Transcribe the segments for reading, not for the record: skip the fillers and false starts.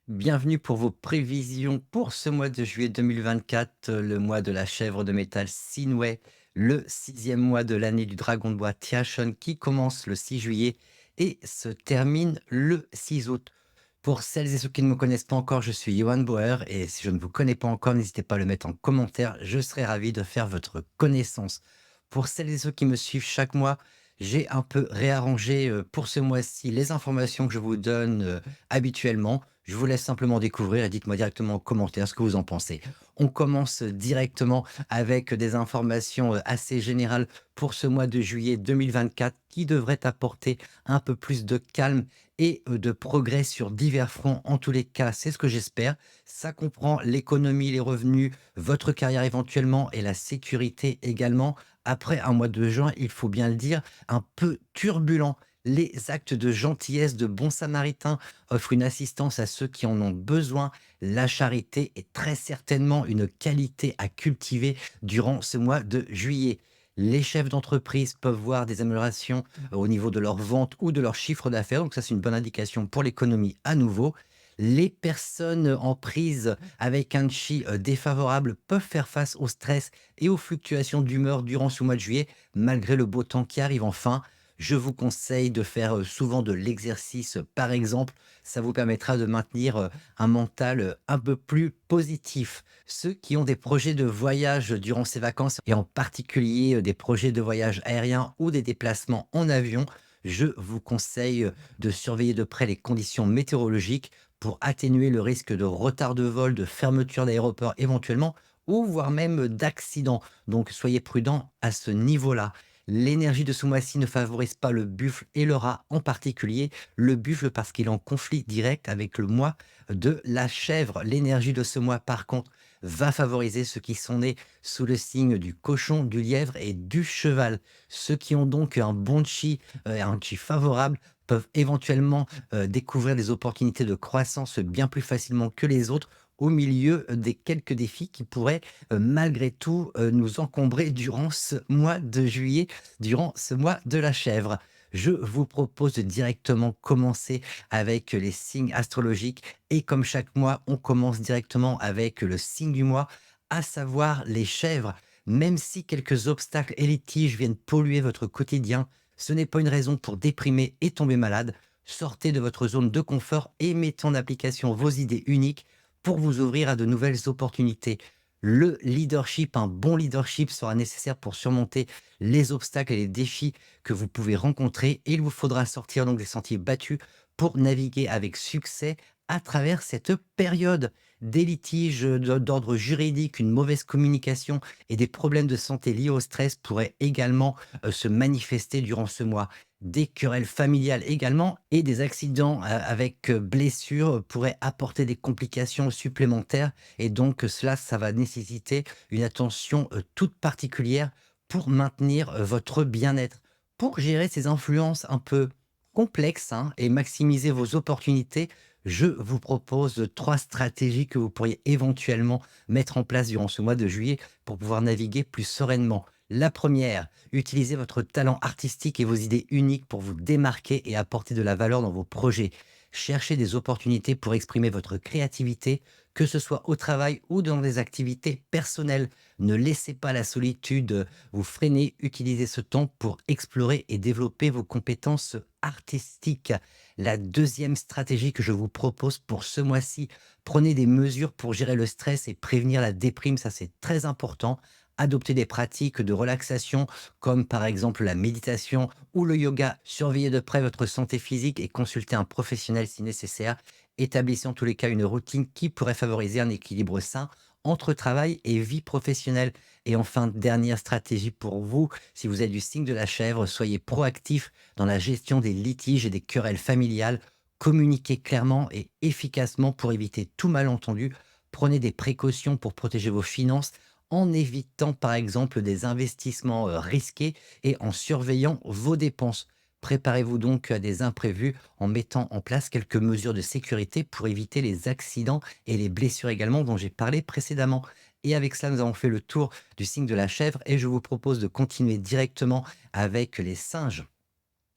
Bienvenue pour vos prévisions pour ce mois de juillet 2024, le mois de la chèvre de métal Sinway, le sixième mois de l'année du dragon de bois Tiachon qui commence le 6 juillet et se termine le 6 août. Pour celles et ceux qui ne me connaissent pas encore, je suis Johan Bauer et si je ne vous connais pas encore, n'hésitez pas à le mettre en commentaire, je serai ravi de faire votre connaissance. Pour celles et ceux qui me suivent chaque mois, j'ai un peu réarrangé pour ce mois-ci les informations que je vous donne habituellement. Je vous laisse simplement découvrir et dites-moi directement en commentaire ce que vous en pensez. On commence directement avec des informations assez générales pour ce mois de juillet 2024 qui devrait apporter un peu plus de calme et de progrès sur divers fronts. En tous les cas, c'est ce que j'espère. Ça comprend l'économie, les revenus, votre carrière éventuellement et la sécurité également. Après un mois de juin, il faut bien le dire, un peu turbulent. Les actes de gentillesse de bons samaritains offrent une assistance à ceux qui en ont besoin. La charité est très certainement une qualité à cultiver durant ce mois de juillet. Les chefs d'entreprise peuvent voir des améliorations au niveau de leurs ventes ou de leur chiffre d'affaires. Donc ça, c'est une bonne indication pour l'économie à nouveau. Les personnes en prise avec un chi défavorable peuvent faire face au stress et aux fluctuations d'humeur durant ce mois de juillet, malgré le beau temps qui arrive enfin. Je vous conseille de faire souvent de l'exercice, par exemple. Ça vous permettra de maintenir un mental un peu plus positif. Ceux qui ont des projets de voyage durant ces vacances, et en particulier des projets de voyage aérien ou des déplacements en avion, je vous conseille de surveiller de près les conditions météorologiques pour atténuer le risque de retard de vol, de fermeture d'aéroport éventuellement, ou voire même d'accident. Donc soyez prudents à ce niveau-là. L'énergie de ce mois-ci ne favorise pas le buffle et le rat en particulier. Le buffle parce qu'il est en conflit direct avec le mois de la chèvre. L'énergie de ce mois, par contre, va favoriser ceux qui sont nés sous le signe du cochon, du lièvre et du cheval. Ceux qui ont donc un chi favorable, peuvent éventuellement découvrir des opportunités de croissance bien plus facilement que les autres au milieu des quelques défis qui pourraient malgré tout nous encombrer durant ce mois de juillet, durant ce mois de la chèvre. Je vous propose de directement commencer avec les signes astrologiques et comme chaque mois, on commence directement avec le signe du mois, à savoir les chèvres. Même si quelques obstacles et litiges viennent polluer votre quotidien, ce n'est pas une raison pour déprimer et tomber malade. Sortez de votre zone de confort et mettez en application vos idées uniques pour vous ouvrir à de nouvelles opportunités. Le leadership, un bon leadership sera nécessaire pour surmonter les obstacles et les défis que vous pouvez rencontrer et il vous faudra sortir donc des sentiers battus pour naviguer avec succès à travers cette période. Des litiges d'ordre juridique, une mauvaise communication et des problèmes de santé liés au stress pourraient également se manifester durant ce mois. Des querelles familiales également et des accidents avec blessures pourraient apporter des complications supplémentaires et donc cela, ça va nécessiter une attention toute particulière pour maintenir votre bien-être. Pour gérer ces influences un peu complexes hein, et maximiser vos opportunités, je vous propose 3 stratégies que vous pourriez éventuellement mettre en place durant ce mois de juillet pour pouvoir naviguer plus sereinement. La première, utilisez votre talent artistique et vos idées uniques pour vous démarquer et apporter de la valeur dans vos projets. Cherchez des opportunités pour exprimer votre créativité, que ce soit au travail ou dans des activités personnelles. Ne laissez pas la solitude vous freiner, utilisez ce temps pour explorer et développer vos compétences artistiques. La deuxième stratégie que je vous propose pour ce mois-ci, prenez des mesures pour gérer le stress et prévenir la déprime, ça c'est très important. Adoptez des pratiques de relaxation comme par exemple la méditation ou le yoga. Surveillez de près votre santé physique et consultez un professionnel si nécessaire. Établissez en tous les cas une routine qui pourrait favoriser un équilibre sain entre travail et vie professionnelle. Et enfin, dernière stratégie pour vous, si vous êtes du signe de la chèvre, soyez proactif dans la gestion des litiges et des querelles familiales. Communiquez clairement et efficacement pour éviter tout malentendu. Prenez des précautions pour protéger vos finances en évitant par exemple des investissements risqués et en surveillant vos dépenses. Préparez-vous donc à des imprévus en mettant en place quelques mesures de sécurité pour éviter les accidents et les blessures également dont j'ai parlé précédemment. Et avec cela, nous avons fait le tour du signe de la chèvre et je vous propose de continuer directement avec les singes.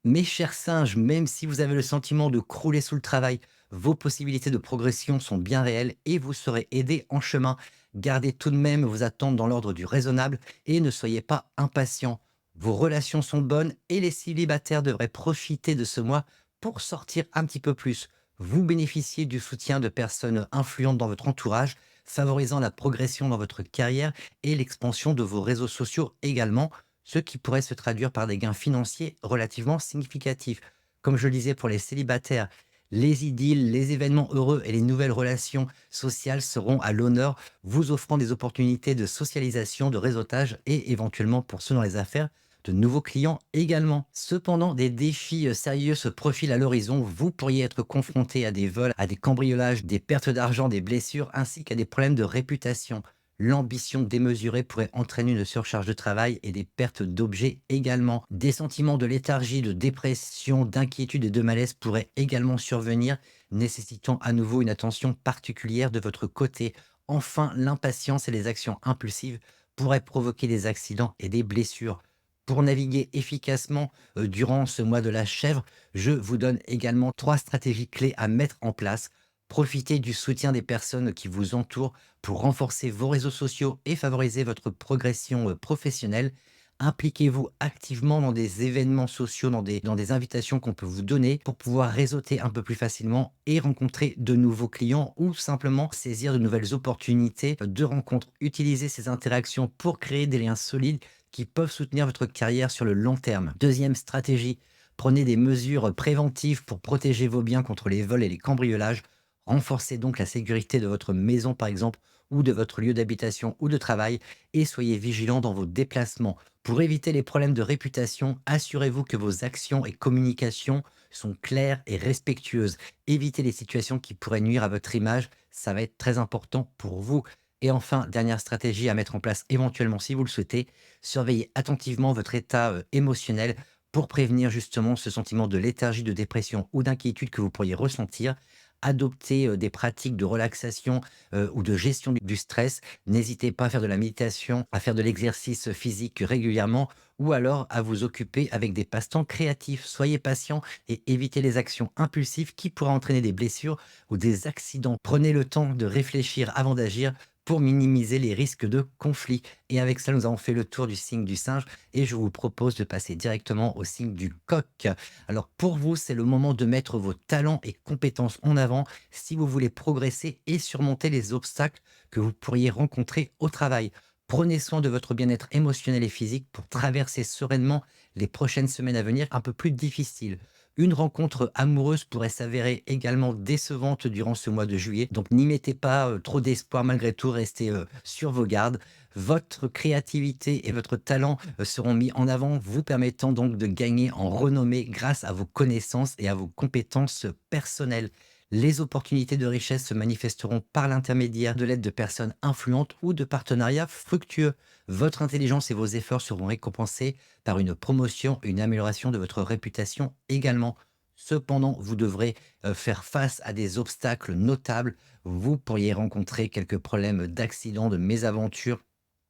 Mes chers singes, même si vous avez le sentiment de crouler sous le travail, Vos possibilités de progression sont bien réelles et vous serez aidé en chemin. Gardez tout de même vos attentes dans l'ordre du raisonnable et ne soyez pas impatient. Vos relations sont bonnes et les célibataires devraient profiter de ce mois pour sortir un petit peu plus. Vous bénéficiez du soutien de personnes influentes dans votre entourage, favorisant la progression dans votre carrière et l'expansion de vos réseaux sociaux également, ce qui pourrait se traduire par des gains financiers relativement significatifs. Comme je le disais pour les célibataires, les idylles, les événements heureux et les nouvelles relations sociales seront à l'honneur, vous offrant des opportunités de socialisation, de réseautage et éventuellement pour ceux dans les affaires, de nouveaux clients également. Cependant, des défis sérieux se profilent à l'horizon. Vous pourriez être confronté à des vols, à des cambriolages, des pertes d'argent, des blessures, ainsi qu'à des problèmes de réputation. L'ambition démesurée pourrait entraîner une surcharge de travail et des pertes d'objets également. Des sentiments de léthargie, de dépression, d'inquiétude et de malaise pourraient également survenir, nécessitant à nouveau une attention particulière de votre côté. Enfin, l'impatience et les actions impulsives pourraient provoquer des accidents et des blessures. Pour naviguer efficacement durant ce mois de la chèvre, je vous donne également 3 stratégies clés à mettre en place. Profitez du soutien des personnes qui vous entourent pour renforcer vos réseaux sociaux et favoriser votre progression professionnelle. Impliquez-vous activement dans des événements sociaux, dans des invitations qu'on peut vous donner pour pouvoir réseauter un peu plus facilement et rencontrer de nouveaux clients ou simplement saisir de nouvelles opportunités de rencontres. Utilisez ces interactions pour créer des liens solides qui peuvent soutenir votre carrière sur le long terme. Deuxième stratégie, prenez des mesures préventives pour protéger vos biens contre les vols et les cambriolages. Renforcez donc la sécurité de votre maison, par exemple, ou de votre lieu d'habitation ou de travail, et soyez vigilant dans vos déplacements. Pour éviter les problèmes de réputation, assurez-vous que vos actions et communications sont claires et respectueuses. Évitez les situations qui pourraient nuire à votre image, ça va être très important pour vous. Et enfin, dernière stratégie à mettre en place éventuellement si vous le souhaitez, surveillez attentivement votre état émotionnel pour prévenir justement ce sentiment de léthargie, de dépression ou d'inquiétude que vous pourriez ressentir. Adoptez des pratiques de relaxation ou de gestion du stress. N'hésitez pas à faire de la méditation, à faire de l'exercice physique régulièrement ou alors à vous occuper avec des passe-temps créatifs. Soyez patient et évitez les actions impulsives qui pourraient entraîner des blessures ou des accidents. Prenez le temps de réfléchir avant d'agir pour minimiser les risques de conflit. Et avec ça, nous avons fait le tour du signe du singe et je vous propose de passer directement au signe du coq. Alors pour vous, c'est le moment de mettre vos talents et compétences en avant si vous voulez progresser et surmonter les obstacles que vous pourriez rencontrer au travail. Prenez soin de votre bien-être émotionnel et physique pour traverser sereinement les prochaines semaines à venir un peu plus difficiles. Une rencontre amoureuse pourrait s'avérer également décevante durant ce mois de juillet, donc n'y mettez pas trop d'espoir malgré tout, restez sur vos gardes. Votre créativité et votre talent seront mis en avant, vous permettant donc de gagner en renommée grâce à vos connaissances et à vos compétences personnelles. Les opportunités de richesse se manifesteront par l'intermédiaire de l'aide de personnes influentes ou de partenariats fructueux. Votre intelligence et vos efforts seront récompensés par une promotion, une amélioration de votre réputation également. Cependant, vous devrez faire face à des obstacles notables. Vous pourriez rencontrer quelques problèmes d'accidents, de mésaventures,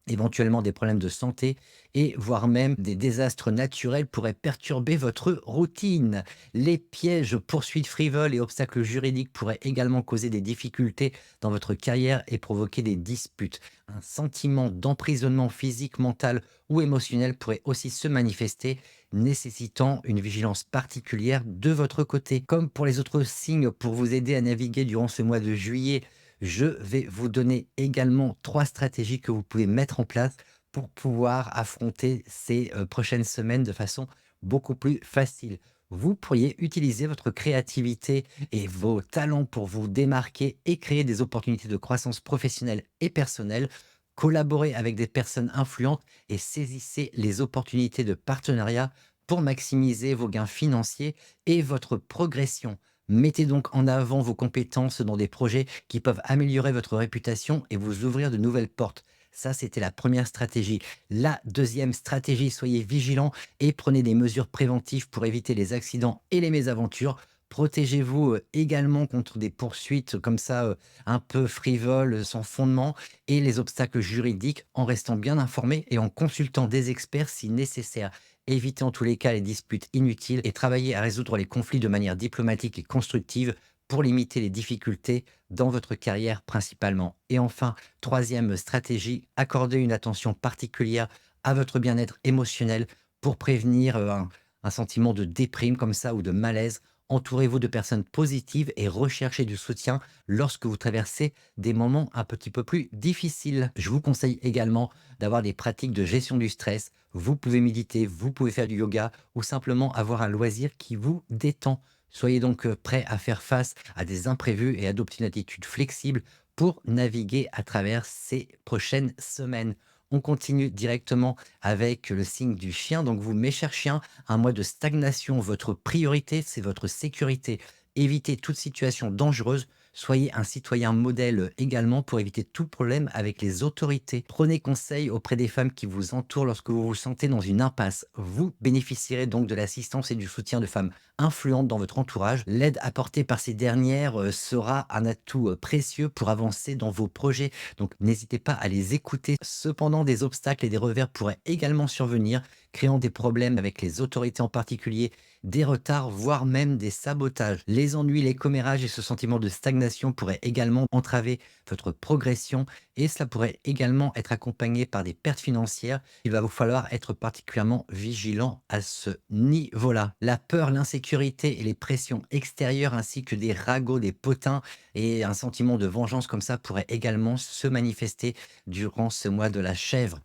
éventuellement des problèmes de santé et voire même des désastres naturels pourraient perturber votre routine. Les pièges, poursuites frivoles et obstacles juridiques pourraient également causer des difficultés dans votre carrière et provoquer des disputes. Un sentiment d'emprisonnement physique, mental ou émotionnel pourrait aussi se manifester, nécessitant une vigilance particulière de votre côté. Comme pour les autres signes, pour vous aider à naviguer durant ce mois de juillet, je vais vous donner également 3 stratégies que vous pouvez mettre en place pour pouvoir affronter ces prochaines semaines de façon beaucoup plus facile. Vous pourriez utiliser votre créativité et vos talents pour vous démarquer et créer des opportunités de croissance professionnelle et personnelle. Collaborez avec des personnes influentes et saisissez les opportunités de partenariat pour maximiser vos gains financiers et votre progression. Mettez donc en avant vos compétences dans des projets qui peuvent améliorer votre réputation et vous ouvrir de nouvelles portes. Ça, c'était la première stratégie. La deuxième stratégie, soyez vigilants et prenez des mesures préventives pour éviter les accidents et les mésaventures. Protégez-vous également contre des poursuites comme ça, un peu frivoles, sans fondement, et les obstacles juridiques en restant bien informé et en consultant des experts si nécessaire. Évitez en tous les cas les disputes inutiles et travaillez à résoudre les conflits de manière diplomatique et constructive pour limiter les difficultés dans votre carrière principalement. Et enfin, troisième stratégie, accorder une attention particulière à votre bien-être émotionnel pour prévenir un sentiment de déprime comme ça ou de malaise. Entourez-vous de personnes positives et recherchez du soutien lorsque vous traversez des moments un petit peu plus difficiles. Je vous conseille également d'avoir des pratiques de gestion du stress. Vous pouvez méditer, vous pouvez faire du yoga ou simplement avoir un loisir qui vous détend. Soyez donc prêt à faire face à des imprévus et adopter une attitude flexible pour naviguer à travers ces prochaines semaines. On continue directement avec le signe du chien. Donc vous, mes chers chiens, un mois de stagnation, votre priorité, c'est votre sécurité. Évitez toute situation dangereuse. Soyez un citoyen modèle également pour éviter tout problème avec les autorités. Prenez conseil auprès des femmes qui vous entourent lorsque vous vous sentez dans une impasse. Vous bénéficierez donc de l'assistance et du soutien de femmes influentes dans votre entourage. L'aide apportée par ces dernières sera un atout précieux pour avancer dans vos projets. Donc n'hésitez pas à les écouter. Cependant, des obstacles et des revers pourraient également survenir, créant des problèmes avec les autorités en particulier, des retards, voire même des sabotages. Les ennuis, les commérages et ce sentiment de stagnation pourraient également entraver votre progression et cela pourrait également être accompagné par des pertes financières. Il va vous falloir être particulièrement vigilant à ce niveau-là. La peur, l'insécurité et les pressions extérieures ainsi que des ragots, des potins et un sentiment de vengeance comme ça pourraient également se manifester durant ce mois de la chèvre.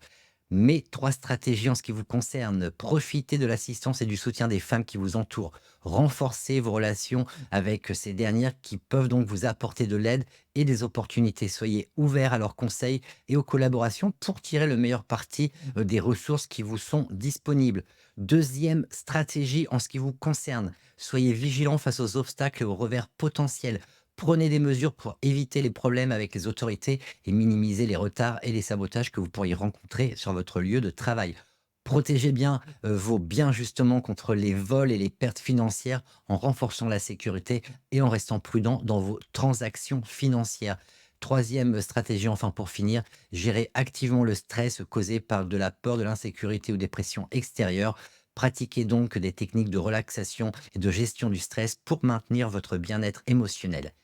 Mes 3 stratégies en ce qui vous concerne, profitez de l'assistance et du soutien des femmes qui vous entourent. Renforcez vos relations avec ces dernières qui peuvent donc vous apporter de l'aide et des opportunités. Soyez ouverts à leurs conseils et aux collaborations pour tirer le meilleur parti des ressources qui vous sont disponibles. Deuxième stratégie en ce qui vous concerne, soyez vigilants face aux obstacles et aux revers potentiels. Prenez des mesures pour éviter les problèmes avec les autorités et minimiser les retards et les sabotages que vous pourriez rencontrer sur votre lieu de travail. Protégez bien vos biens justement contre les vols et les pertes financières en renforçant la sécurité et en restant prudent dans vos transactions financières. Troisième stratégie, enfin pour finir, gérez activement le stress causé par de la peur, de l'insécurité ou des pressions extérieures. Pratiquez donc des techniques de relaxation et de gestion du stress pour maintenir votre bien-être émotionnel.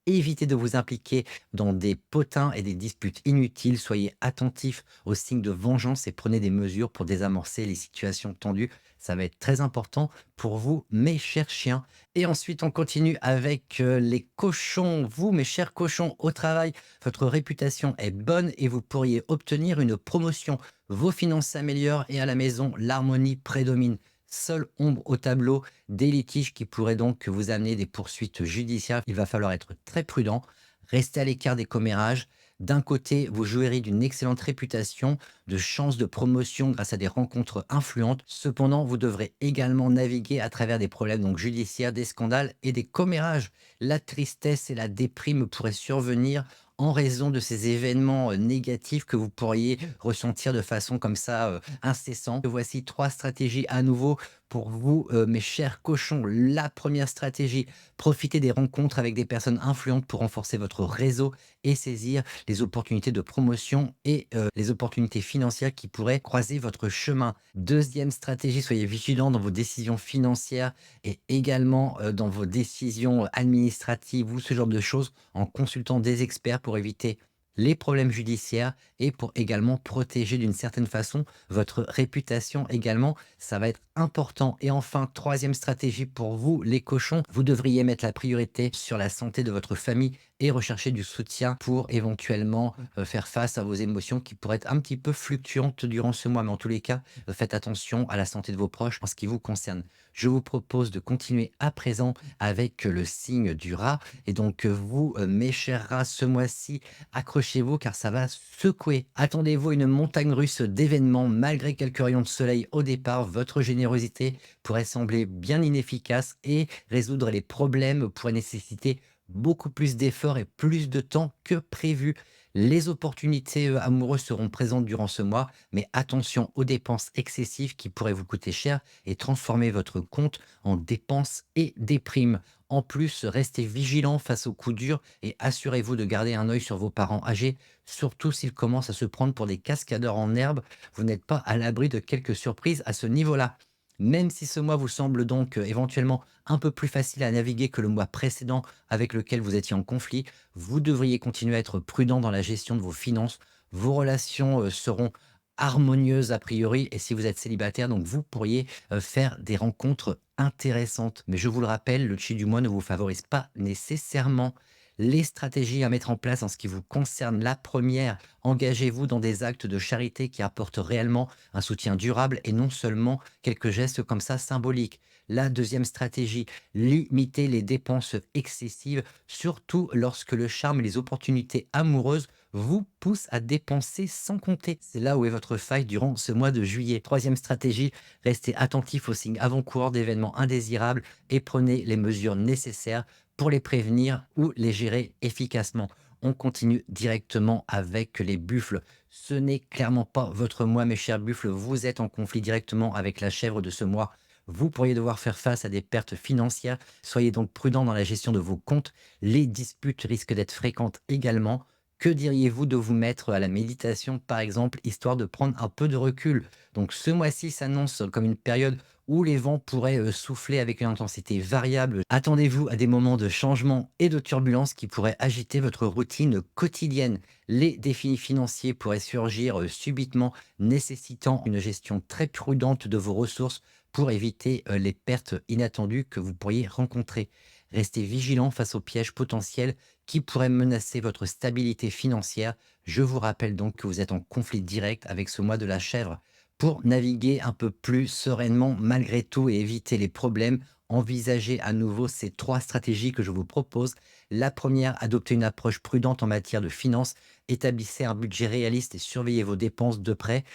Évitez de vous impliquer dans des potins et des disputes inutiles. Soyez attentifs aux signes de vengeance et prenez des mesures pour désamorcer les situations tendues. Ça va être très important pour vous, mes chers chiens. Et ensuite, on continue avec les cochons. Vous, mes chers cochons, au travail, votre réputation est bonne et vous pourriez obtenir une promotion. Vos finances s'améliorent et à la maison, l'harmonie prédomine. Seule ombre au tableau, des litiges qui pourraient donc vous amener des poursuites judiciaires. Il va falloir être très prudent, rester à l'écart des commérages. D'un côté, vous jouirez d'une excellente réputation, de chances de promotion grâce à des rencontres influentes. Cependant, vous devrez également naviguer à travers des problèmes donc judiciaires, des scandales et des commérages. La tristesse et la déprime pourraient survenir en raison de ces événements négatifs que vous pourriez ressentir de façon comme ça incessante. Voici 3 stratégies à nouveau pour vous, mes chers cochons. La première stratégie, profitez des rencontres avec des personnes influentes pour renforcer votre réseau et saisir les opportunités de promotion et les opportunités financières qui pourraient croiser votre chemin. Deuxième stratégie, soyez vigilants dans vos décisions financières et également dans vos décisions administratives ou ce genre de choses en consultant des experts pour éviter les problèmes judiciaires et pour également protéger d'une certaine façon votre réputation également. Ça va être important. Et enfin, troisième stratégie pour vous, les cochons, vous devriez mettre la priorité sur la santé de votre famille et rechercher du soutien pour éventuellement faire face à vos émotions qui pourraient être un petit peu fluctuantes durant ce mois. Mais en tous les cas, faites attention à la santé de vos proches en ce qui vous concerne. Je vous propose de continuer à présent avec le signe du rat. Et donc, vous, mes chers rats, ce mois-ci, accrochez-vous car ça va secouer. Attendez-vous à une montagne russe d'événements. Malgré quelques rayons de soleil au départ, votre générosité pourrait sembler bien inefficace et résoudre les problèmes pourrait nécessiter beaucoup plus d'efforts et plus de temps que prévu. Les opportunités amoureuses seront présentes durant ce mois, mais attention aux dépenses excessives qui pourraient vous coûter cher et transformer votre compte en dépenses et déprimes. En plus, restez vigilant face aux coups durs et assurez-vous de garder un œil sur vos parents âgés, surtout s'ils commencent à se prendre pour des cascadeurs en herbe. Vous n'êtes pas à l'abri de quelques surprises à ce niveau-là. Même si ce mois vous semble donc éventuellement un peu plus facile à naviguer que le mois précédent avec lequel vous étiez en conflit, vous devriez continuer à être prudent dans la gestion de vos finances. Vos relations seront harmonieuses a priori et si vous êtes célibataire, donc vous pourriez faire des rencontres intéressantes. Mais je vous le rappelle, le chi du mois ne vous favorise pas nécessairement. Les stratégies à mettre en place en ce qui vous concerne, la première, engagez-vous dans des actes de charité qui apportent réellement un soutien durable et non seulement quelques gestes comme ça symboliques. La deuxième stratégie, limiter les dépenses excessives, surtout lorsque le charme et les opportunités amoureuses vous poussent à dépenser sans compter. C'est là où est votre faille durant ce mois de juillet. Troisième stratégie, restez attentif aux signes avant-coureurs d'événements indésirables et prenez les mesures nécessaires pour les prévenir ou les gérer efficacement. On continue directement avec les buffles. Ce n'est clairement pas votre mois, mes chers buffles. Vous êtes en conflit directement avec la chèvre de ce mois. Vous pourriez devoir faire face à des pertes financières. Soyez donc prudent dans la gestion de vos comptes. Les disputes risquent d'être fréquentes également. Que diriez-vous de vous mettre à la méditation, par exemple, histoire de prendre un peu de recul? Donc ce mois-ci s'annonce comme une période où les vents pourraient souffler avec une intensité variable. Attendez-vous à des moments de changement et de turbulence qui pourraient agiter votre routine quotidienne. Les défis financiers pourraient surgir subitement, nécessitant une gestion très prudente de vos ressources pour éviter les pertes inattendues que vous pourriez rencontrer. Restez vigilant face aux pièges potentiels qui pourraient menacer votre stabilité financière. Je vous rappelle donc que vous êtes en conflit direct avec ce mois de la chèvre. Pour naviguer un peu plus sereinement malgré tout et éviter les problèmes, envisagez à nouveau ces 3 stratégies que je vous propose. La première, adoptez une approche prudente en matière de finances, établissez un budget réaliste et surveillez vos dépenses de près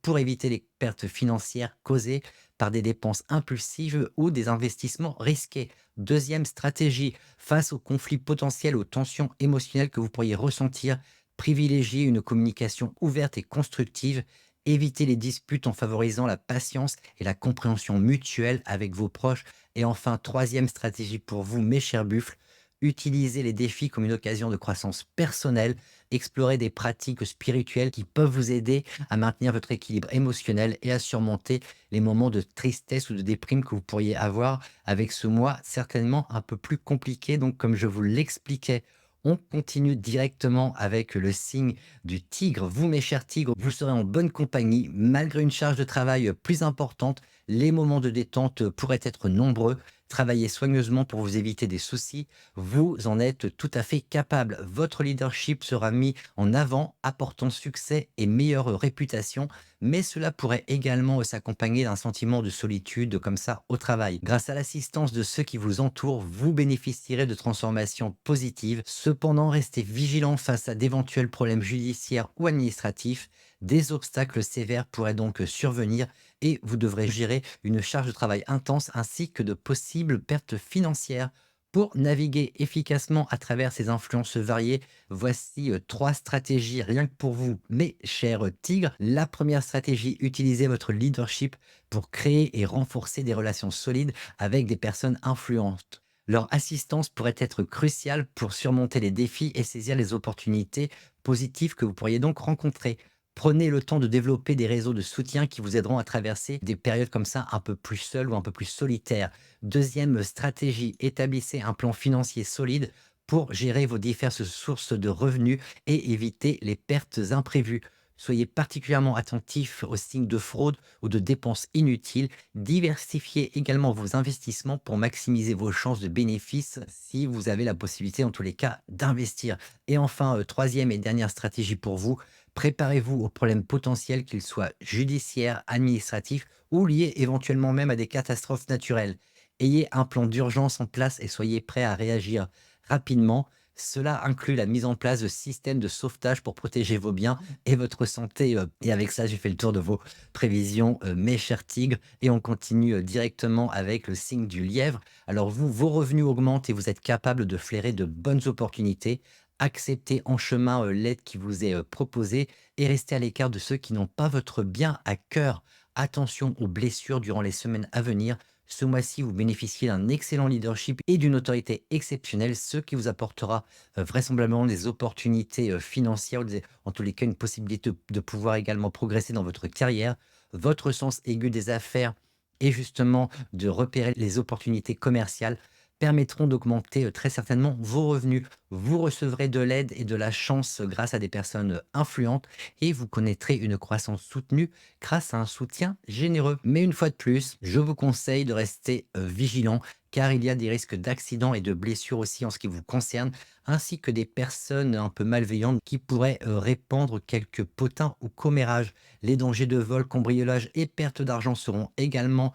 pour éviter les pertes financières causées par des dépenses impulsives ou des investissements risqués. Deuxième stratégie, face aux conflits potentiels, aux tensions émotionnelles que vous pourriez ressentir, privilégiez une communication ouverte et constructive. Évitez les disputes en favorisant la patience et la compréhension mutuelle avec vos proches. Et enfin, troisième stratégie pour vous, mes chers buffles, utilisez les défis comme une occasion de croissance personnelle. Explorez des pratiques spirituelles qui peuvent vous aider à maintenir votre équilibre émotionnel et à surmonter les moments de tristesse ou de déprime que vous pourriez avoir avec ce mois certainement un peu plus compliqué. Donc, comme je vous l'expliquais, on continue directement avec le signe du tigre. Vous, mes chers tigres, vous serez en bonne compagnie malgré une charge de travail plus importante. Les moments de détente pourraient être nombreux. Travaillez soigneusement pour vous éviter des soucis. Vous en êtes tout à fait capable. Votre leadership sera mis en avant, apportant succès et meilleure réputation, mais cela pourrait également s'accompagner d'un sentiment de solitude comme ça au travail. Grâce à l'assistance de ceux qui vous entourent, vous bénéficierez de transformations positives. Cependant, restez vigilant face à d'éventuels problèmes judiciaires ou administratifs. Des obstacles sévères pourraient donc survenir et vous devrez gérer une charge de travail intense ainsi que de possibles pertes financières. Pour naviguer efficacement à travers ces influences variées, voici 3 stratégies rien que pour vous, mes chers tigres. La première stratégie, utilisez votre leadership pour créer et renforcer des relations solides avec des personnes influentes. Leur assistance pourrait être cruciale pour surmonter les défis et saisir les opportunités positives que vous pourriez donc rencontrer. Prenez le temps de développer des réseaux de soutien qui vous aideront à traverser des périodes comme ça un peu plus seules ou un peu plus solitaires. Deuxième stratégie, établissez un plan financier solide pour gérer vos diverses sources de revenus et éviter les pertes imprévues. Soyez particulièrement attentif aux signes de fraude ou de dépenses inutiles. Diversifiez également vos investissements pour maximiser vos chances de bénéfices si vous avez la possibilité, en tous les cas, d'investir. Et enfin, troisième et dernière stratégie pour vous, préparez-vous aux problèmes potentiels, qu'ils soient judiciaires, administratifs ou liés éventuellement même à des catastrophes naturelles. Ayez un plan d'urgence en place et soyez prêt à réagir rapidement. Cela inclut la mise en place de systèmes de sauvetage pour protéger vos biens et votre santé. Et avec ça, j'ai fait le tour de vos prévisions, mes chers tigres. Et on continue directement avec le signe du lièvre. Alors vous, vos revenus augmentent et vous êtes capable de flairer de bonnes opportunités. Acceptez en chemin l'aide qui vous est proposée et restez à l'écart de ceux qui n'ont pas votre bien à cœur. Attention aux blessures durant les semaines à venir. Ce mois-ci, vous bénéficiez d'un excellent leadership et d'une autorité exceptionnelle, ce qui vous apportera vraisemblablement des opportunités financières, ou en tous les cas une possibilité de pouvoir également progresser dans votre carrière. Votre sens aigu des affaires et justement de repérer les opportunités commerciales permettront d'augmenter très certainement vos revenus. Vous recevrez de l'aide et de la chance grâce à des personnes influentes et vous connaîtrez une croissance soutenue grâce à un soutien généreux. Mais une fois de plus, je vous conseille de rester vigilant car il y a des risques d'accidents et de blessures aussi en ce qui vous concerne, ainsi que des personnes un peu malveillantes qui pourraient répandre quelques potins ou commérages. Les dangers de vol, cambriolage et perte d'argent seront également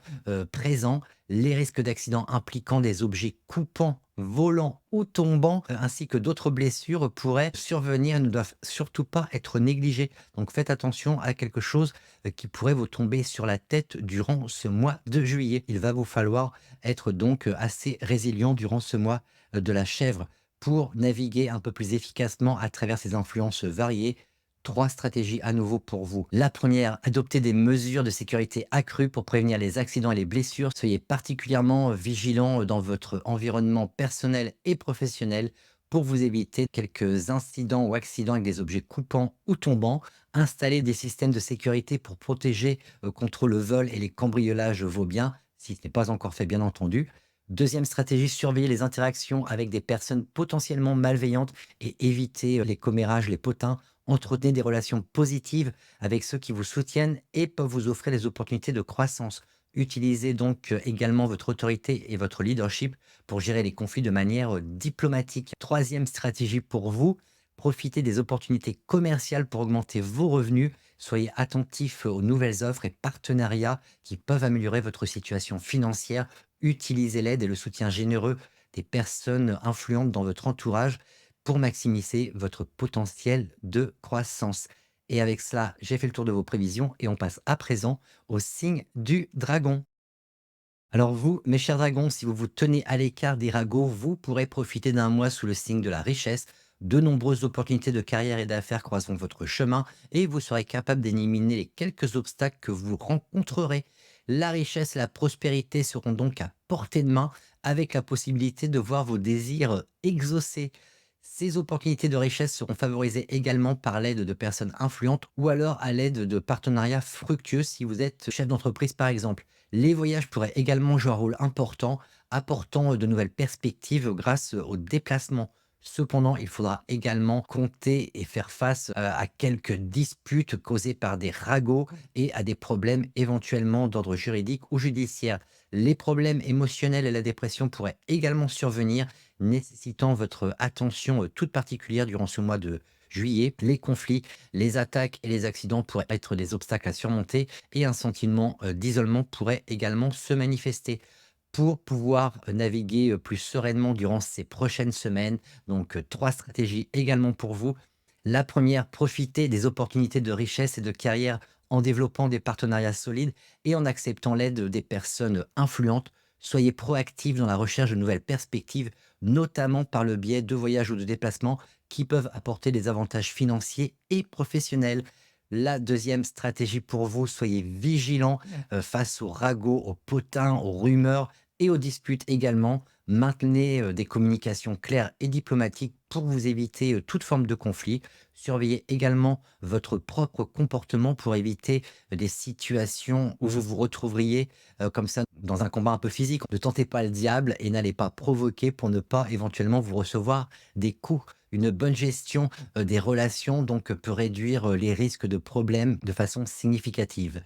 présents. Les risques d'accidents impliquant des objets coupants, volants ou tombants, ainsi que d'autres blessures pourraient survenir et ne doivent surtout pas être négligés. Donc faites attention à quelque chose qui pourrait vous tomber sur la tête durant ce mois de juillet. Il va vous falloir être donc assez résilient durant ce mois de la chèvre pour naviguer un peu plus efficacement à travers ces influences variées. Trois stratégies à nouveau pour vous. La première, adopter des mesures de sécurité accrues pour prévenir les accidents et les blessures. Soyez particulièrement vigilant dans votre environnement personnel et professionnel pour vous éviter quelques incidents ou accidents avec des objets coupants ou tombants. Installer des systèmes de sécurité pour protéger contre le vol et les cambriolages vos biens, si ce n'est pas encore fait bien entendu. Deuxième stratégie, surveiller les interactions avec des personnes potentiellement malveillantes et éviter les commérages, les potins. Entretenez des relations positives avec ceux qui vous soutiennent et peuvent vous offrir des opportunités de croissance. Utilisez donc également votre autorité et votre leadership pour gérer les conflits de manière diplomatique. Troisième stratégie pour vous, profitez des opportunités commerciales pour augmenter vos revenus. Soyez attentifs aux nouvelles offres et partenariats qui peuvent améliorer votre situation financière. Utilisez l'aide et le soutien généreux des personnes influentes dans votre entourage pour maximiser votre potentiel de croissance. Et avec cela, j'ai fait le tour de vos prévisions et on passe à présent au signe du dragon. Alors vous, mes chers dragons, si vous vous tenez à l'écart des ragots, vous pourrez profiter d'un mois sous le signe de la richesse. De nombreuses opportunités de carrière et d'affaires croiseront votre chemin et vous serez capable d'éliminer les quelques obstacles que vous rencontrerez. La richesse et la prospérité seront donc à portée de main avec la possibilité de voir vos désirs exaucés. Ces opportunités de richesse seront favorisées également par l'aide de personnes influentes ou alors à l'aide de partenariats fructueux si vous êtes chef d'entreprise par exemple. Les voyages pourraient également jouer un rôle important, apportant de nouvelles perspectives grâce aux déplacements. Cependant, il faudra également compter et faire face à quelques disputes causées par des ragots et à des problèmes éventuellement d'ordre juridique ou judiciaire. Les problèmes émotionnels et la dépression pourraient également survenir, nécessitant votre attention toute particulière durant ce mois de juillet. Les conflits, les attaques et les accidents pourraient être des obstacles à surmonter et un sentiment d'isolement pourrait également se manifester. Pour pouvoir naviguer plus sereinement durant ces prochaines semaines, donc 3 stratégies également pour vous. La première, profiter des opportunités de richesse et de carrière en développant des partenariats solides et en acceptant l'aide des personnes influentes. Soyez proactifs dans la recherche de nouvelles perspectives, notamment par le biais de voyages ou de déplacements qui peuvent apporter des avantages financiers et professionnels. La deuxième stratégie pour vous, soyez vigilants face aux ragots, aux potins, aux rumeurs et aux disputes également. Maintenez des communications claires et diplomatiques pour vous éviter toute forme de conflit. Surveillez également votre propre comportement pour éviter des situations où vous vous retrouveriez comme ça dans un combat un peu physique. Ne tentez pas le diable et n'allez pas provoquer pour ne pas éventuellement vous recevoir des coups. Une bonne gestion des relations donc peut réduire les risques de problèmes de façon significative.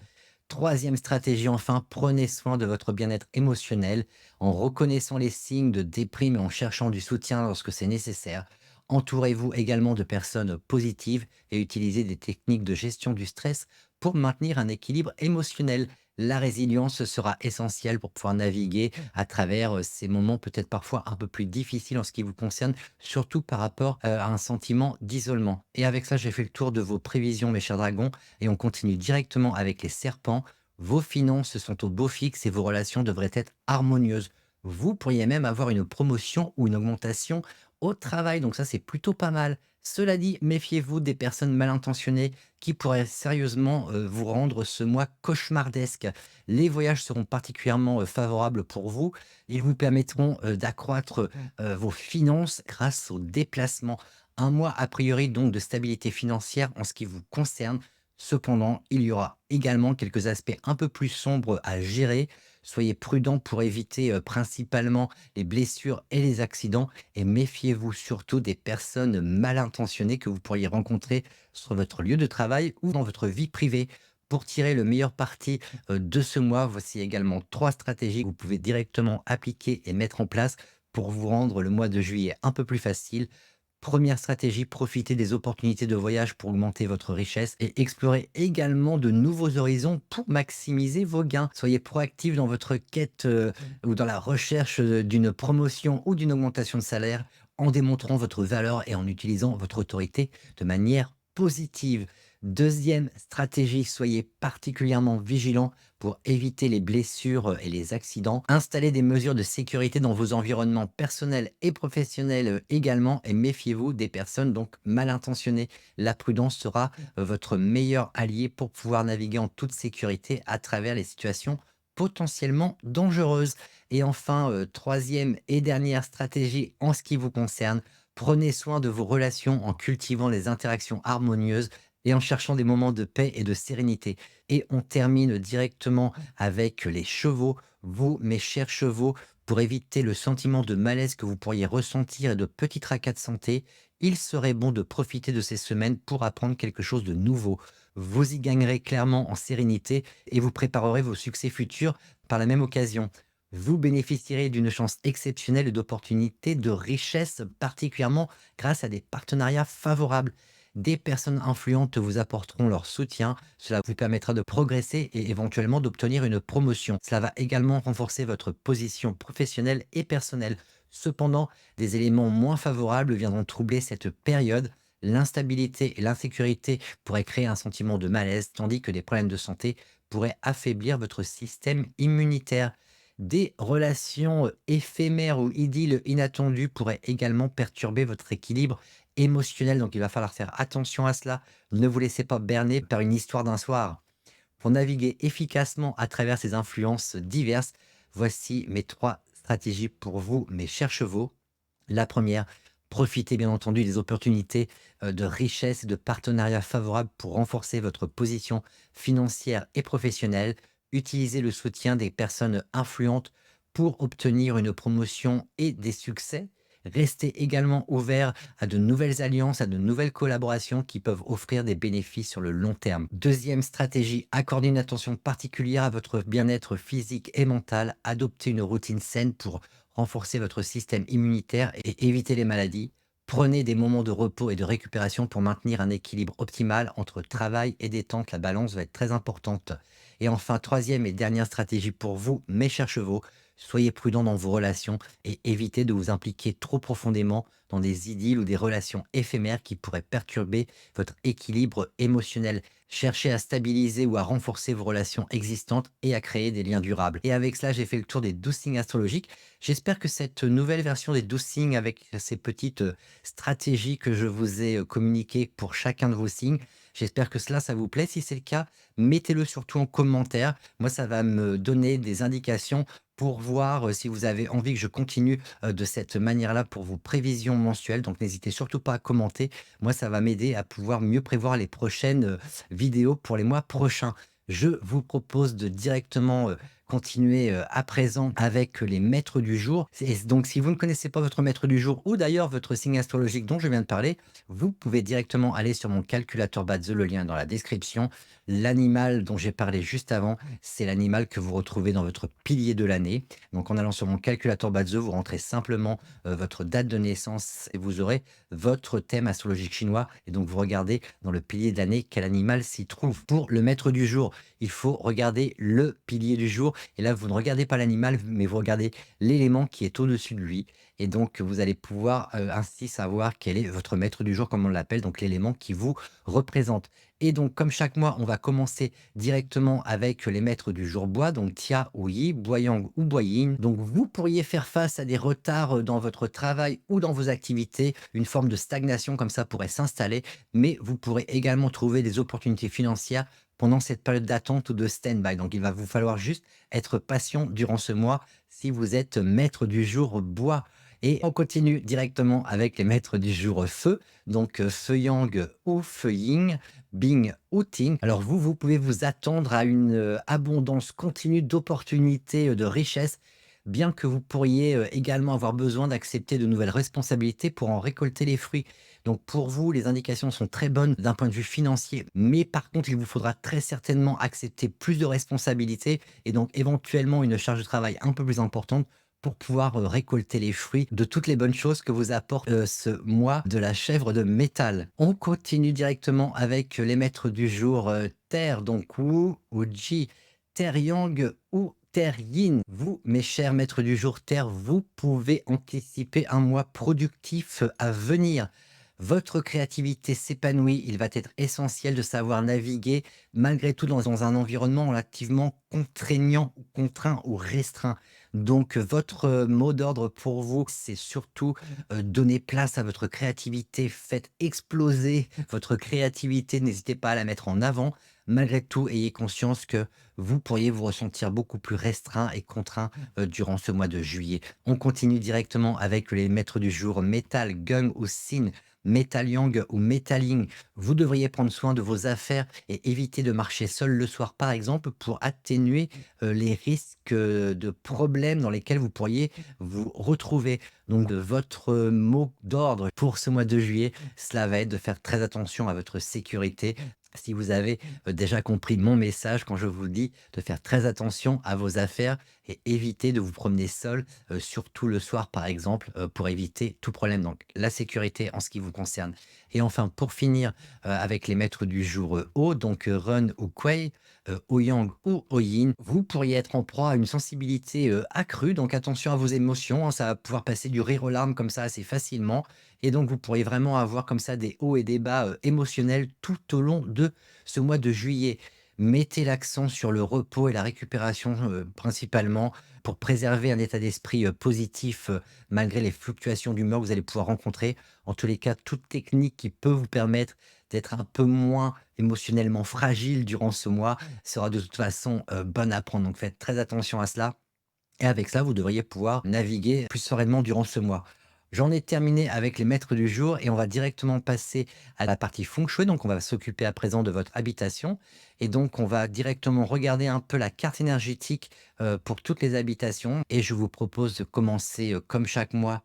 Troisième stratégie enfin, prenez soin de votre bien-être émotionnel en reconnaissant les signes de déprime et en cherchant du soutien lorsque c'est nécessaire. Entourez-vous également de personnes positives et utilisez des techniques de gestion du stress pour maintenir un équilibre émotionnel. La résilience sera essentielle pour pouvoir naviguer à travers ces moments peut-être parfois un peu plus difficiles en ce qui vous concerne, surtout par rapport à un sentiment d'isolement. Et avec ça, j'ai fait le tour de vos prévisions, mes chers dragons, et on continue directement avec les serpents. Vos finances sont au beau fixe et vos relations devraient être harmonieuses. Vous pourriez même avoir une promotion ou une augmentation au travail, donc ça c'est plutôt pas mal. Cela dit, méfiez-vous des personnes mal intentionnées qui pourraient sérieusement vous rendre ce mois cauchemardesque. Les voyages seront particulièrement favorables pour vous. Ils vous permettront d'accroître vos finances grâce aux déplacements. Un mois a priori donc de stabilité financière en ce qui vous concerne. Cependant, il y aura également quelques aspects un peu plus sombres à gérer. Soyez prudent pour éviter principalement les blessures et les accidents et méfiez-vous surtout des personnes mal intentionnées que vous pourriez rencontrer sur votre lieu de travail ou dans votre vie privée. Pour tirer le meilleur parti de ce mois, voici également 3 stratégies que vous pouvez directement appliquer et mettre en place pour vous rendre le mois de juillet un peu plus facile. Première stratégie, profitez des opportunités de voyage pour augmenter votre richesse et explorez également de nouveaux horizons pour maximiser vos gains. Soyez proactif dans votre quête ou dans la recherche d'une promotion ou d'une augmentation de salaire en démontrant votre valeur et en utilisant votre autorité de manière positive. Deuxième stratégie, soyez particulièrement vigilant pour éviter les blessures et les accidents. Installez des mesures de sécurité dans vos environnements personnels et professionnels également et méfiez-vous des personnes donc mal intentionnées. La prudence sera votre meilleur allié pour pouvoir naviguer en toute sécurité à travers les situations potentiellement dangereuses. Et enfin, troisième et dernière stratégie en ce qui vous concerne, prenez soin de vos relations en cultivant les interactions harmonieuses et en cherchant des moments de paix et de sérénité. Et on termine directement avec les chevaux. Vous, mes chers chevaux, pour éviter le sentiment de malaise que vous pourriez ressentir et de petits tracas de santé, il serait bon de profiter de ces semaines pour apprendre quelque chose de nouveau. Vous y gagnerez clairement en sérénité et vous préparerez vos succès futurs par la même occasion. Vous bénéficierez d'une chance exceptionnelle et d'opportunités de richesse, particulièrement grâce à des partenariats favorables. Des personnes influentes vous apporteront leur soutien. Cela vous permettra de progresser et éventuellement d'obtenir une promotion. Cela va également renforcer votre position professionnelle et personnelle. Cependant, des éléments moins favorables viendront troubler cette période. L'instabilité et l'insécurité pourraient créer un sentiment de malaise, tandis que des problèmes de santé pourraient affaiblir votre système immunitaire. Des relations éphémères ou idylles inattendues pourraient également perturber votre équilibre émotionnel, donc il va falloir faire attention à cela. Ne vous laissez pas berner par une histoire d'un soir. Pour naviguer efficacement à travers ces influences diverses, voici mes 3 stratégies pour vous, mes chers chevaux. La première, profitez bien entendu des opportunités de richesse et de partenariats favorables pour renforcer votre position financière et professionnelle. Utilisez le soutien des personnes influentes pour obtenir une promotion et des succès. Restez également ouvert à de nouvelles alliances, à de nouvelles collaborations qui peuvent offrir des bénéfices sur le long terme. Deuxième stratégie, accordez une attention particulière à votre bien-être physique et mental. Adoptez une routine saine pour renforcer votre système immunitaire et éviter les maladies. Prenez des moments de repos et de récupération pour maintenir un équilibre optimal entre travail et détente. La balance va être très importante. Et enfin, troisième et dernière stratégie pour vous, mes chers chevaux, soyez prudents dans vos relations et évitez de vous impliquer trop profondément dans des idylles ou des relations éphémères qui pourraient perturber votre équilibre émotionnel. Cherchez à stabiliser ou à renforcer vos relations existantes et à créer des liens durables. Et avec cela, j'ai fait le tour des 12 signes astrologiques. J'espère que cette nouvelle version des 12 signes avec ces petites stratégies que je vous ai communiquées pour chacun de vos signes, j'espère que cela, ça vous plaît. Si c'est le cas, mettez-le surtout en commentaire. Moi, ça va me donner des indications pour voir si vous avez envie que je continue de cette manière-là pour vos prévisions mensuelles. Donc, n'hésitez surtout pas à commenter. Moi, ça va m'aider à pouvoir mieux prévoir les prochaines vidéos pour les mois prochains. Je vous propose de directement continuer à présent avec les maîtres du jour. Donc, si vous ne connaissez pas votre maître du jour ou d'ailleurs votre signe astrologique dont je viens de parler, vous pouvez directement aller sur mon calculateur Badze, le lien est dans la description. L'animal dont j'ai parlé juste avant, c'est l'animal que vous retrouvez dans votre pilier de l'année. Donc, en allant sur mon calculateur Badze, vous rentrez simplement votre date de naissance et vous aurez votre thème astrologique chinois. Et donc, vous regardez dans le pilier de l'année quel animal s'y trouve. Pour le maître du jour, il faut regarder le pilier du jour. Et là, vous ne regardez pas l'animal, mais vous regardez l'élément qui est au-dessus de lui. Et donc, vous allez pouvoir ainsi savoir quel est votre maître du jour, comme on l'appelle, donc l'élément qui vous représente. Et donc, comme chaque mois, on va commencer directement avec les maîtres du jour bois, donc Tia ou Yi, Boyang ou Boyin. Donc, vous pourriez faire face à des retards dans votre travail ou dans vos activités. Une forme de stagnation comme ça pourrait s'installer, mais vous pourrez également trouver des opportunités financières pendant cette période d'attente ou de stand-by. Donc, il va vous falloir juste être patient durant ce mois si vous êtes maître du jour bois. Et on continue directement avec les maîtres du jour feu, donc feu yang ou feu yin, bing ou ting. Alors vous, vous pouvez vous attendre à une abondance continue d'opportunités, de richesses, bien que vous pourriez également avoir besoin d'accepter de nouvelles responsabilités pour en récolter les fruits. Donc pour vous, les indications sont très bonnes d'un point de vue financier, mais par contre, il vous faudra très certainement accepter plus de responsabilités et donc éventuellement une charge de travail un peu plus importante pour pouvoir récolter les fruits de toutes les bonnes choses que vous apporte ce mois de la chèvre de métal. On continue directement avec les maîtres du jour terre, donc Wu ou Ji, terre yang ou terre yin. Vous, mes chers maîtres du jour terre, vous pouvez anticiper un mois productif à venir. Votre créativité s'épanouit, il va être essentiel de savoir naviguer malgré tout dans un environnement relativement contraignant, contraint ou restreint. Donc, votre mot d'ordre pour vous, c'est surtout, donner place à votre créativité. Faites exploser votre créativité, n'hésitez pas à la mettre en avant. Malgré tout, ayez conscience que vous pourriez vous ressentir beaucoup plus restreint et contraint, durant ce mois de juillet. On continue directement avec les maîtres du jour métal, gung ou sin, métal yang ou métal vous devriez prendre soin de vos affaires et éviter de marcher seul le soir, par exemple, pour atténuer les risques de problèmes dans lesquels vous pourriez vous retrouver. Donc, votre mot d'ordre pour ce mois de juillet, cela va être de faire très attention à votre sécurité. Si vous avez déjà compris mon message quand je vous dis de faire très attention à vos affaires et éviter de vous promener seul, surtout le soir par exemple, pour éviter tout problème. Donc la sécurité en ce qui vous concerne. Et enfin pour finir, avec les maîtres du jour, Au, donc Run ou Kuei, Ouyang ou Oyin, vous pourriez être en proie à une sensibilité, accrue, donc attention à vos émotions, hein, ça va pouvoir passer du rire aux larmes comme ça assez facilement et donc vous pourriez vraiment avoir comme ça des hauts et des bas, émotionnels tout au long de ce mois de juillet. Mettez l'accent sur le repos et la récupération, principalement pour préserver un état d'esprit, positif, malgré les fluctuations d'humeur que vous allez pouvoir rencontrer. En tous les cas, toute technique qui peut vous permettre d'être un peu moins émotionnellement fragile durant ce mois sera de toute façon, bonne à prendre. Donc faites très attention à cela et avec ça, vous devriez pouvoir naviguer plus sereinement durant ce mois. J'en ai terminé avec les maîtres du jour et on va directement passer à la partie feng shui. Donc, on va s'occuper à présent de votre habitation. Et donc, on va directement regarder un peu la carte énergétique pour toutes les habitations. Et je vous propose de commencer comme chaque mois.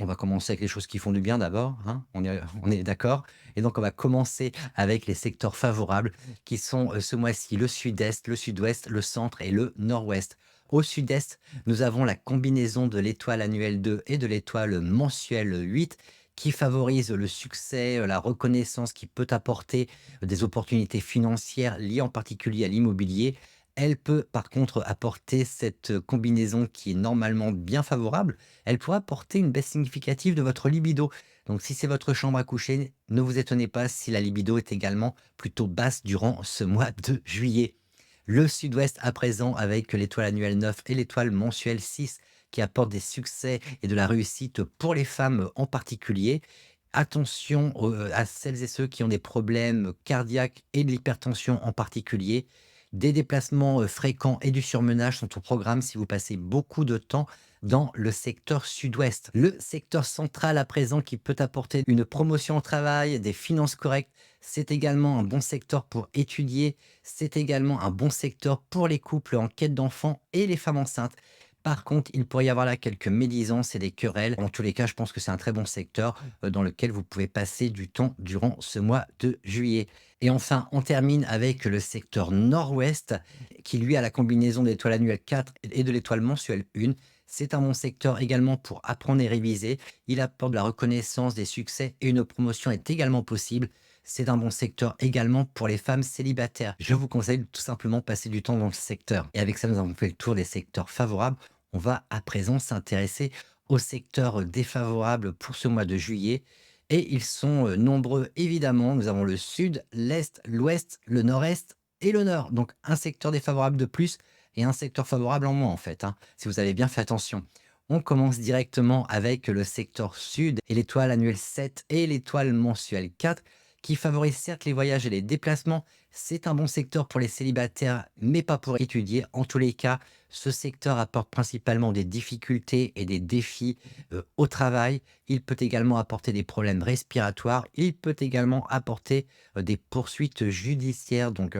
On va commencer avec les choses qui font du bien d'abord, hein, on est d'accord? Et donc on va commencer avec les secteurs favorables qui sont, ce mois-ci le sud-est, le sud-ouest, le centre et le nord-ouest. Au sud-est, nous avons la combinaison de l'étoile annuelle 2 et de l'étoile mensuelle 8 qui favorise le succès, la reconnaissance, qui peut apporter des opportunités financières liées en particulier à l'immobilier. Elle peut par contre apporter cette combinaison qui est normalement bien favorable, elle pourrait apporter une baisse significative de votre libido. Donc si c'est votre chambre à coucher, ne vous étonnez pas si la libido est également plutôt basse durant ce mois de juillet. Le sud-ouest à présent avec l'étoile annuelle 9 et l'étoile mensuelle 6 qui apportent des succès et de la réussite pour les femmes en particulier. Attention à celles et ceux qui ont des problèmes cardiaques et de l'hypertension en particulier. Des déplacements fréquents et du surmenage sont au programme si vous passez beaucoup de temps dans le secteur sud-ouest. Le secteur central à présent qui peut apporter une promotion au travail, des finances correctes, c'est également un bon secteur pour étudier, c'est également un bon secteur pour les couples en quête d'enfants et les femmes enceintes. Par contre, il pourrait y avoir là quelques médisances et des querelles. En tous les cas, je pense que c'est un très bon secteur dans lequel vous pouvez passer du temps durant ce mois de juillet. Et enfin, on termine avec le secteur nord-ouest qui, lui, a la combinaison de l'étoile annuelle 4 et de l'étoile mensuelle 1. C'est un bon secteur également pour apprendre et réviser. Il apporte de la reconnaissance, des succès et une promotion est également possible. C'est un bon secteur également pour les femmes célibataires. Je vous conseille de tout simplement passer du temps dans le secteur. Et avec ça, nous avons fait le tour des secteurs favorables. On va à présent s'intéresser aux secteurs défavorables pour ce mois de juillet. Et ils sont nombreux, évidemment. Nous avons le sud, l'est, l'ouest, le nord-est et le nord. Donc un secteur défavorable de plus et un secteur favorable en moins, en fait, hein, si vous avez bien fait attention. On commence directement avec le secteur sud et l'étoile annuelle 7 et l'étoile mensuelle 4 qui favorise certes les voyages et les déplacements. C'est un bon secteur pour les célibataires, mais pas pour étudier. En tous les cas, ce secteur apporte principalement des difficultés et des défis au travail. Il peut également apporter des problèmes respiratoires. Il peut également apporter des poursuites judiciaires. Donc,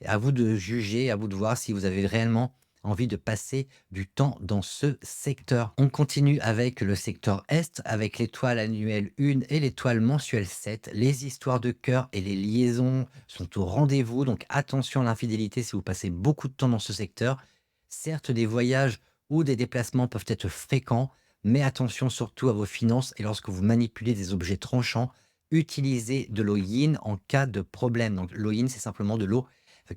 à vous de juger, à vous de voir si vous avez réellement envie de passer du temps dans ce secteur. On continue avec le secteur Est, avec l'étoile annuelle 1 et l'étoile mensuelle 7. Les histoires de cœur et les liaisons sont au rendez-vous, donc attention à l'infidélité si vous passez beaucoup de temps dans ce secteur. Certes, des voyages ou des déplacements peuvent être fréquents, mais attention surtout à vos finances et lorsque vous manipulez des objets tranchants, utilisez de l'eau yin en cas de problème. Donc l'eau yin, c'est simplement de l'eau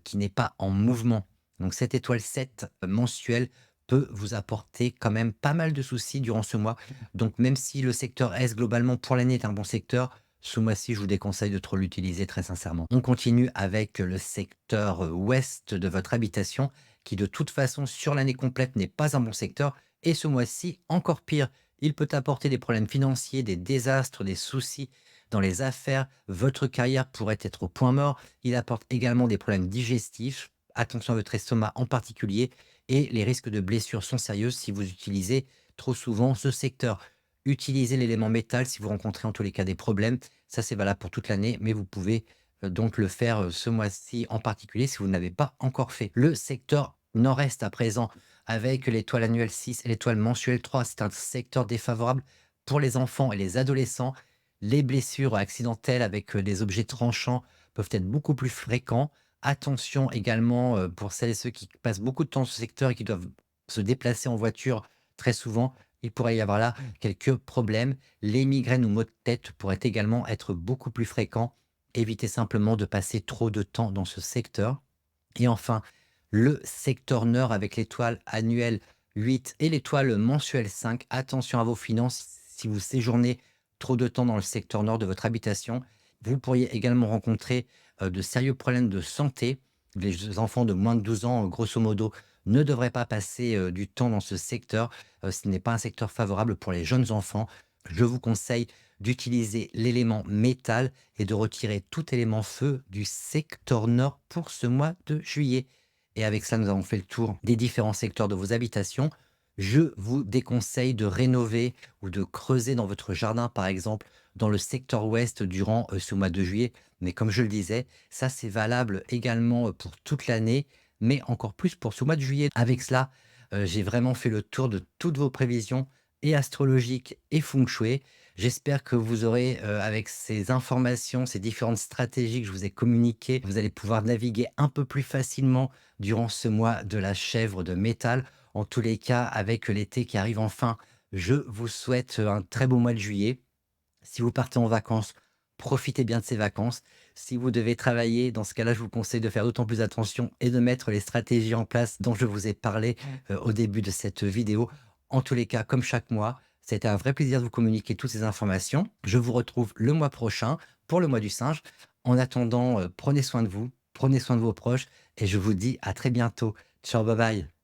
qui n'est pas en mouvement. Donc cette étoile 7 mensuelle peut vous apporter quand même pas mal de soucis durant ce mois. Donc même si le secteur S globalement pour l'année est un bon secteur, ce mois-ci, je vous déconseille de trop l'utiliser très sincèrement. On continue avec le secteur ouest de votre habitation qui de toute façon sur l'année complète n'est pas un bon secteur et ce mois-ci encore pire. Il peut apporter des problèmes financiers, des désastres, des soucis dans les affaires. Votre carrière pourrait être au point mort. Il apporte également des problèmes digestifs. Attention à votre estomac en particulier et les risques de blessures sont sérieux si vous utilisez trop souvent ce secteur. Utilisez l'élément métal si vous rencontrez en tous les cas des problèmes. Ça, c'est valable pour toute l'année, mais vous pouvez donc le faire ce mois-ci en particulier si vous ne l'avez pas encore fait. Le secteur nord-est à présent, avec l'étoile annuelle 6 et l'étoile mensuelle 3, c'est un secteur défavorable pour les enfants et les adolescents. Les blessures accidentelles avec des objets tranchants peuvent être beaucoup plus fréquents. Attention également, pour celles et ceux qui passent beaucoup de temps dans ce secteur et qui doivent se déplacer en voiture très souvent, il pourrait y avoir là quelques problèmes. Les migraines ou maux de tête pourraient également être beaucoup plus fréquents. Évitez simplement de passer trop de temps dans ce secteur. Et enfin, le secteur nord avec l'étoile annuelle 8 et l'étoile mensuelle 5. Attention à vos finances si vous séjournez trop de temps dans le secteur nord de votre habitation. Vous pourriez également rencontrer de sérieux problèmes de santé. Les enfants de moins de 12 ans, grosso modo, ne devraient pas passer du temps dans ce secteur. Ce n'est pas un secteur favorable pour les jeunes enfants. Je vous conseille d'utiliser l'élément métal et de retirer tout élément feu du secteur nord pour ce mois de juillet. Et avec ça, nous avons fait le tour des différents secteurs de vos habitations. Je vous déconseille de rénover ou de creuser dans votre jardin, par exemple, dans le secteur ouest durant ce mois de juillet. Mais comme je le disais, ça c'est valable également pour toute l'année, mais encore plus pour ce mois de juillet. Avec cela, j'ai vraiment fait le tour de toutes vos prévisions et astrologiques et feng shui. J'espère que vous aurez, avec ces informations, ces différentes stratégies que je vous ai communiquées, vous allez pouvoir naviguer un peu plus facilement durant ce mois de la chèvre de métal. En tous les cas, avec l'été qui arrive enfin, je vous souhaite un très beau mois de juillet. Si vous partez en vacances, profitez bien de ces vacances. Si vous devez travailler, dans ce cas-là, je vous conseille de faire d'autant plus attention et de mettre les stratégies en place dont je vous ai parlé au début de cette vidéo. En tous les cas, comme chaque mois, c'était un vrai plaisir de vous communiquer toutes ces informations. Je vous retrouve le mois prochain pour le mois du singe. En attendant, prenez soin de vous, prenez soin de vos proches et je vous dis à très bientôt. Ciao, bye bye.